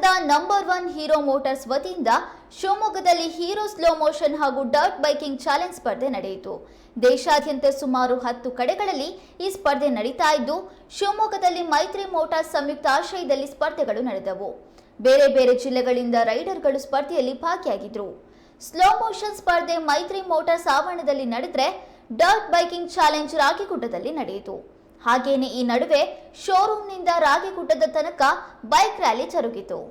ಕರ್ನಾಟಕದ number 1 hero motors ವತಿಯಿಂದ ಶಿವಮೊಗ್ಗದಲ್ಲಿ ಹೀರೋ ಸ್ಲೋ ಮೋಷನ್ ಹಾಗೂ ಡರ್ಟ್ ಬೈಕಿಂಗ್ ಚಾಲೆಂಜ್ ಸ್ಪರ್ಧೆ ನಡೆಯಿತು. ದೇಶಾದ್ಯಂತ ಸುಮಾರು 10 ಕಡೆಗಳಲ್ಲಿ ಈ ಸ್ಪರ್ಧೆ ನಡೀತಾ ಇದ್ದು, ಶಿವಮೊಗ್ಗದಲ್ಲಿ ಮೈತ್ರಿ ಮೋಟಾರ್ಸ್ ಸಂಯುಕ್ತ ಆಶ್ರಯದಲ್ಲಿ ಸ್ಪರ್ಧೆಗಳು ನಡೆದವು. ಬೇರೆ ಬೇರೆ ಜಿಲ್ಲೆಗಳಿಂದ ರೈಡರ್ಗಳು ಸ್ಪರ್ಧೆಯಲ್ಲಿ ಭಾಗಿಯಾಗಿದ್ದರು. ಸ್ಲೋ ಮೋಷನ್ ಸ್ಪರ್ಧೆ ಮೈತ್ರಿ ಮೋಟಾರ್ಸ್ ಆವರಣದಲ್ಲಿ ನಡೆದರೆ, ಡರ್ಟ್ ಬೈಕಿಂಗ್ ಚಾಲೆಂಜ್ ರಾಗಿಗುಡ್ಡದಲ್ಲಿ ನಡೆಯಿತು. ಹಾಗೇನೆ ಈ ನಡುವೆ ಶೋರೂಮ್ನಿಂದ ರಾಗಿಗುಡ್ಡದ ತನಕ ಬೈಕ್ ರ್ಯಾಲಿ ಜರುಗಿತು.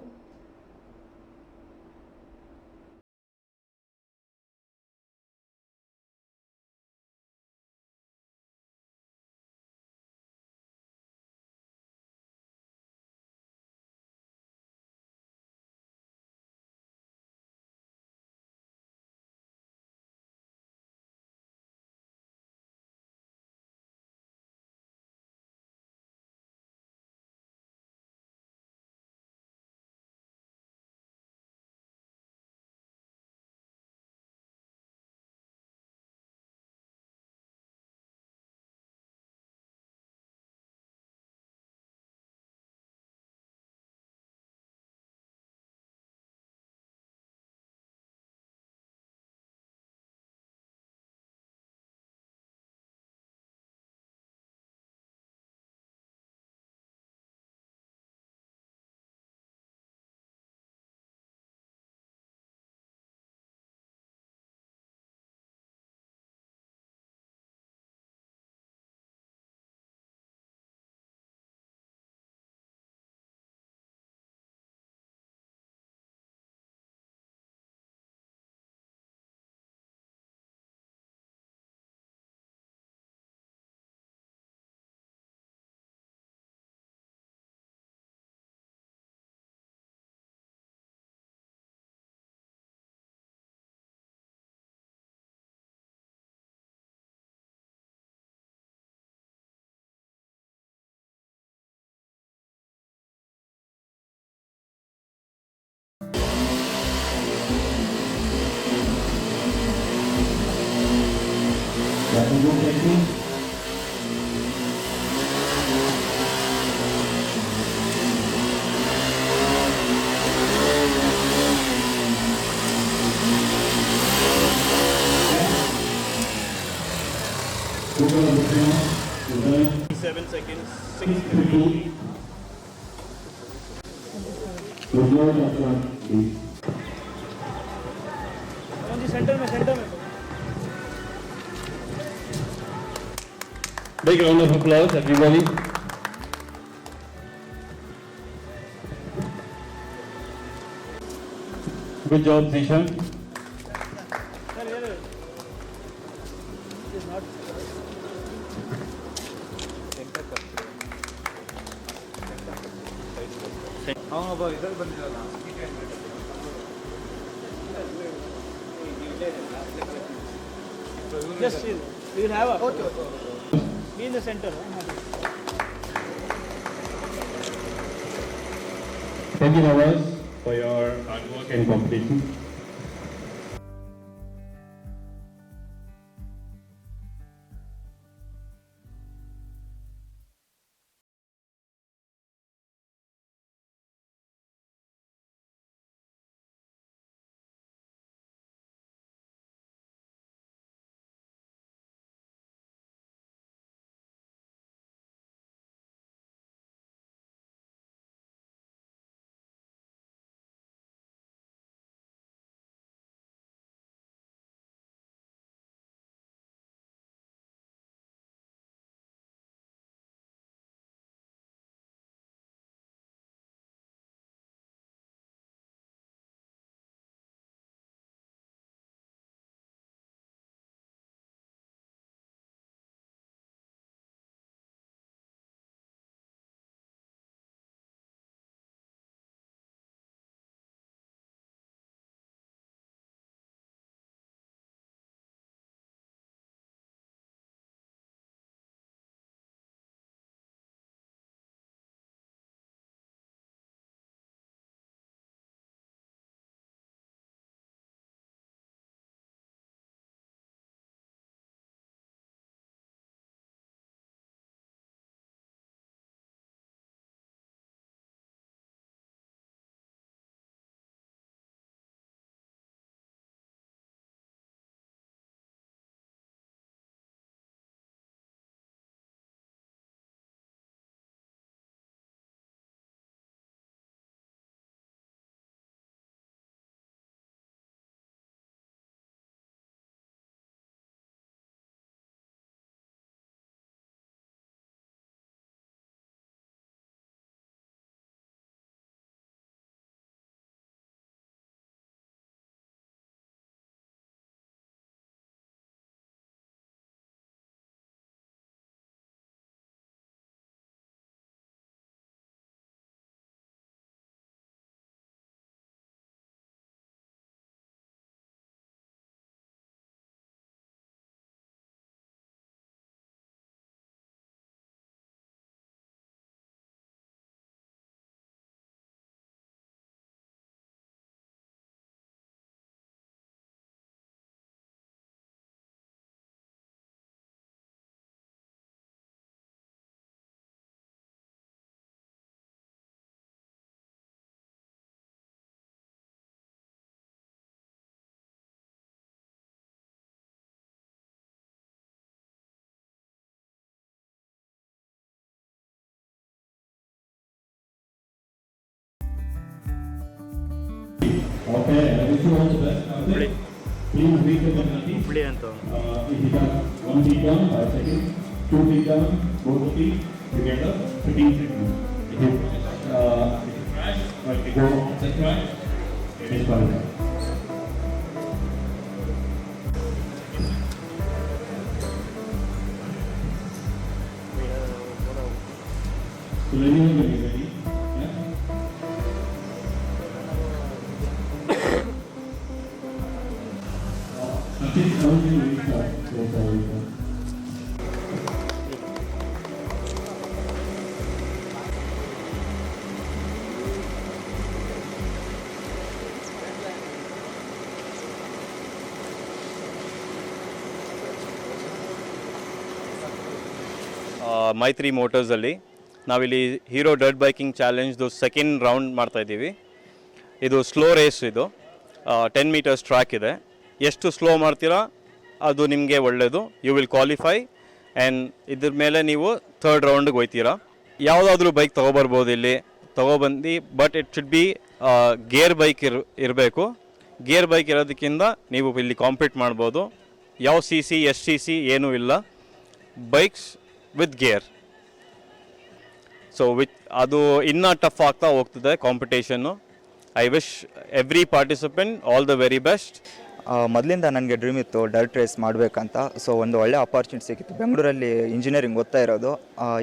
Seven seconds, 6:50. सेंटर में Big round of applause, everybody. Good job, Zishan. हाँ अब इधर बन जाना just we will have a be in the center. Thank you, Nawaz, for your hard work and competition. Okay, I wish you all the best. Karthik. Please read the penalty. Hubli ಅಂತ If you got 1 feet down, 5 seconds. 2 feet down, both feet together, 15 seconds. If you crash, or if you go off the track, it is fine. So everyone will be ready. Yeah. I think I will be restart. So sorry, sir. Maitri ಮೋಟರ್ಸಲ್ಲಿ ನಾವಿಲ್ಲಿ Hero dirt biking ಚಾಲೆಂಜ್ದು second round ಮಾಡ್ತಾಯಿದ್ದೀವಿ. ಇದು slow race, ಇದು 10 metres track ಇದೆ. ಎಷ್ಟು slow ಮಾಡ್ತೀರಾ ಅದು ನಿಮಗೆ ಒಳ್ಳೆಯದು. ಯು ವಿಲ್ ಕ್ವಾಲಿಫೈ ಆ್ಯಂಡ್ ಇದ್ರ ಮೇಲೆ ನೀವು ಥರ್ಡ್ ರೌಂಡಿಗೆ ಹೋಗ್ತೀರಾ. ಯಾವುದಾದ್ರೂ ಬೈಕ್ ತೊಗೊಬರ್ಬೋದು ಇಲ್ಲಿ ತೊಗೊಬಂದು, but it should be gear bike ಇರಬೇಕು. ಗೇರ್ ಬೈಕ್ ಇರೋದಕ್ಕಿಂತ ನೀವು ಇಲ್ಲಿ ಕಾಂಪೀಟ್ ಮಾಡ್ಬೋದು. ಯಾವ CC SCC ಏನೂ ಇಲ್ಲ, ಬೈಕ್ಸ್ ವಿತ್ ಗೇರ್. ಸೊ ಅದು ಇನ್ನೂ ಟಫ್ ಆಗ್ತಾ ಹೋಗ್ತದೆ competition. I wish every participant all the very best. ಮೊದಲಿಂದ ನನಗೆ ಡ್ರೀಮ್ ಇತ್ತು ಡರ್ಟ್ ರೇಸ್ ಮಾಡಬೇಕಂತ. ಸೊ ಒಂದು ಒಳ್ಳೆ ಅಪಾರ್ಚುನಿಟಿ ಸಿಕ್ಕಿತ್ತು. ಬೆಂಗಳೂರಲ್ಲಿ ಇಂಜಿನಿಯರಿಂಗ್ ಓದ್ತಾ ಇರೋದು.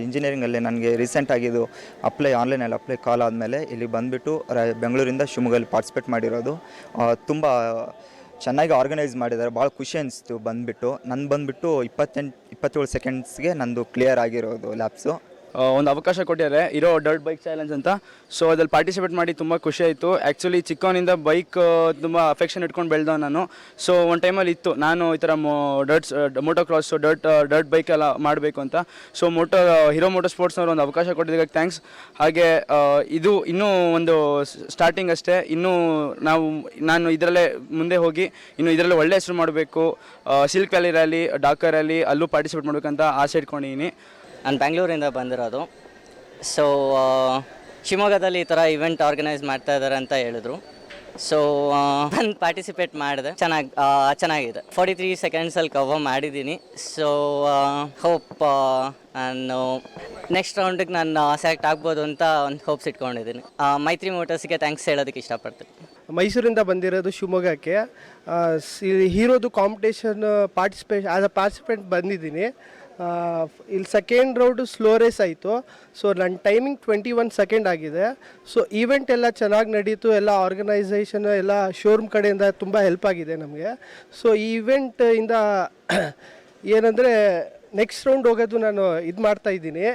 ಇಂಜಿನಿಯರಿಂಗಲ್ಲಿ ನನಗೆ ರೀಸೆಂಟಾಗಿದ್ದು ಆನ್ಲೈನಲ್ಲಿ ಅಪ್ಲೈ ಕಾಲ್ ಆದಮೇಲೆ ಇಲ್ಲಿ ಬಂದುಬಿಟ್ಟು ಬೆಂಗಳೂರಿಂದ ಶಿವಮೊಗ್ಗಲ್ಲಿ ಪಾರ್ಟಿಸಿಪೇಟ್ ಮಾಡಿರೋದು. ತುಂಬ ಚೆನ್ನಾಗಿ ಆರ್ಗನೈಸ್ ಮಾಡಿದ್ದಾರೆ. ಭಾಳ ಖುಷಿ ಅನಿಸ್ತು ಬಂದುಬಿಟ್ಟು. ಬಂದುಬಿಟ್ಟು 27 ಸೆಕೆಂಡ್ಸ್ಗೆ ನಂದು ಕ್ಲಿಯರ್ ಆಗಿರೋದು ಲ್ಯಾಪ್ಸು. ಒಂದು ಅವಕಾಶ ಕೊಟ್ಟಿದ್ದಾರೆ ಹೀರೋ ಡರ್ಟ್ ಬೈಕ್ ಚಾಲೆಂಜ್ ಅಂತ. ಸೊ ಅದ್ರಲ್ಲಿ ಪಾರ್ಟಿಸಿಪೇಟ್ ಮಾಡಿ ತುಂಬ ಖುಷಿ ಆಯಿತು. ಆ್ಯಕ್ಚುಲಿ ಚಿಕ್ಕವನಿಂದ ಬೈಕ್ ತುಂಬ ಅಫೆಕ್ಷನ್ ಇಟ್ಕೊಂಡು ಬೆಳೆದ ನಾನು. ಸೊ ಒಂದು ಟೈಮಲ್ಲಿ ಇತ್ತು ನಾನು ಈ ಥರ ಮೋಟೋ ಕ್ರಾಸು ಡರ್ಟ್ ಬೈಕ್ ಎಲ್ಲ ಮಾಡಬೇಕು ಅಂತ. ಸೊ ಹೀರೋ ಮೋಟೋ ಸ್ಪೋರ್ಟ್ಸ್ನವ್ರು ಒಂದು ಅವಕಾಶ ಕೊಟ್ಟಿದ್ದಕ್ಕೆ ಥ್ಯಾಂಕ್ಸ್. ಹಾಗೆ ಇದು ಇನ್ನೂ ಒಂದು ಸ್ಟಾರ್ಟಿಂಗ್ ಅಷ್ಟೇ. ಇನ್ನೂ ನಾನು ಇದರಲ್ಲೇ ಮುಂದೆ ಹೋಗಿ ಇನ್ನು ಇದರಲ್ಲೇ ಒಳ್ಳೆ ಹೆಸರು ಮಾಡಬೇಕು. Silk valley rally, Dakar rally ಅಲ್ಲೂ ಪಾರ್ಟಿಸಿಪೇಟ್ ಮಾಡಬೇಕಂತ ಆಸೆ ಇಟ್ಕೊಂಡಿದ್ದೀನಿ. ನಾನು ಬೆಂಗಳೂರಿಂದ ಬಂದಿರೋದು. ಸೊ ಶಿವಮೊಗ್ಗದಲ್ಲಿ ಈ ಥರ ಇವೆಂಟ್ ಆರ್ಗನೈಸ್ ಮಾಡ್ತಾ ಇದ್ದಾರೆ ಅಂತ ಹೇಳಿದ್ರು. ಸೊ ನಾನು ಪಾರ್ಟಿಸಿಪೇಟ್ ಮಾಡಿದೆ. ಚೆನ್ನಾಗಿದೆ. 43 ಸೆಕೆಂಡ್ಸಲ್ಲಿ ಕವರ್ ಮಾಡಿದ್ದೀನಿ. ಸೊ ಹೋಪ್ ನಾನು ನೆಕ್ಸ್ಟ್ ರೌಂಡಿಗೆ ನಾನು ಸೆಲೆಕ್ಟ್ ಆಗ್ಬೋದು ಅಂತ ಒಂದು ಹೋಪ್ಸ್ ಇಟ್ಕೊಂಡಿದ್ದೀನಿ. ಮೈತ್ರಿ ಮೋಟರ್ಸ್ಗೆ ಥ್ಯಾಂಕ್ಸ್ ಹೇಳೋದಕ್ಕೆ ಇಷ್ಟಪಡ್ತೀನಿ. ಮೈಸೂರಿಂದ ಬಂದಿರೋದು ಶಿವಮೊಗ್ಗಕ್ಕೆ. ಹೀರೋದು ಕಾಂಪಿಟೇಷನ್ ಆ್ಯಸ್ ಅ ಪಾರ್ಟಿಸಿಪೆಂಟ್ ಬಂದಿದ್ದೀನಿ. ಇಲ್ಲಿ ಸೆಕೆಂಡ್ ರೌಂಡು ಸ್ಲೋ ರೇಸ್ ಆಯಿತು. ಸೊ ನನ್ನ ಟೈಮಿಂಗ್ 21 ಸೆಕೆಂಡ್ ಆಗಿದೆ. ಸೊ ಈವೆಂಟ್ ಎಲ್ಲ ಚೆನ್ನಾಗಿ ನಡೀತು. ಎಲ್ಲ ಆರ್ಗನೈಸೇಷನ್ ಎಲ್ಲ ಶೋರೂಮ್ ಕಡೆಯಿಂದ ತುಂಬ ಹೆಲ್ಪ್ ಆಗಿದೆ ನಮಗೆ. ಸೊ ಈ ಇವೆಂಟಿಂದ ಏನಂದರೆ ನೆಕ್ಸ್ಟ್ ರೌಂಡ್ ಹೋಗೋದು ನಾನು ಇದು ಮಾಡ್ತಾಯಿದ್ದೀನಿ.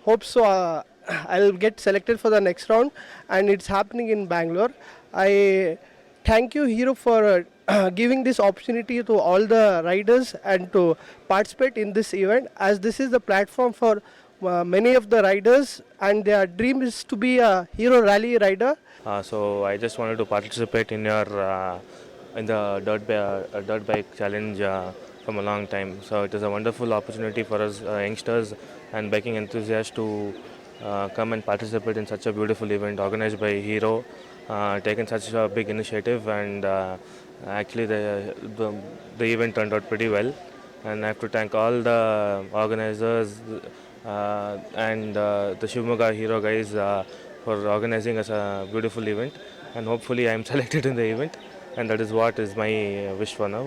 Hope so I will get selected for the next round and it's happening in Bangalore. I thank you Hero for giving this opportunity to all the riders and to participate in this event, as this is the platform for many of the riders and their dream is to be a Hero rally rider. So I just wanted to participate in your in the dirt bike challenge from a long time. So it is a wonderful opportunity for us youngsters and biking enthusiasts to come and participate in such a beautiful event organized by Hero. Taken such a big initiative, and actually the event turned out pretty well, and I have to thank all the organizers and the Shivamogga Hero guys for organizing us a beautiful event, and hopefully I am selected in the event, and that is what is my wish for now.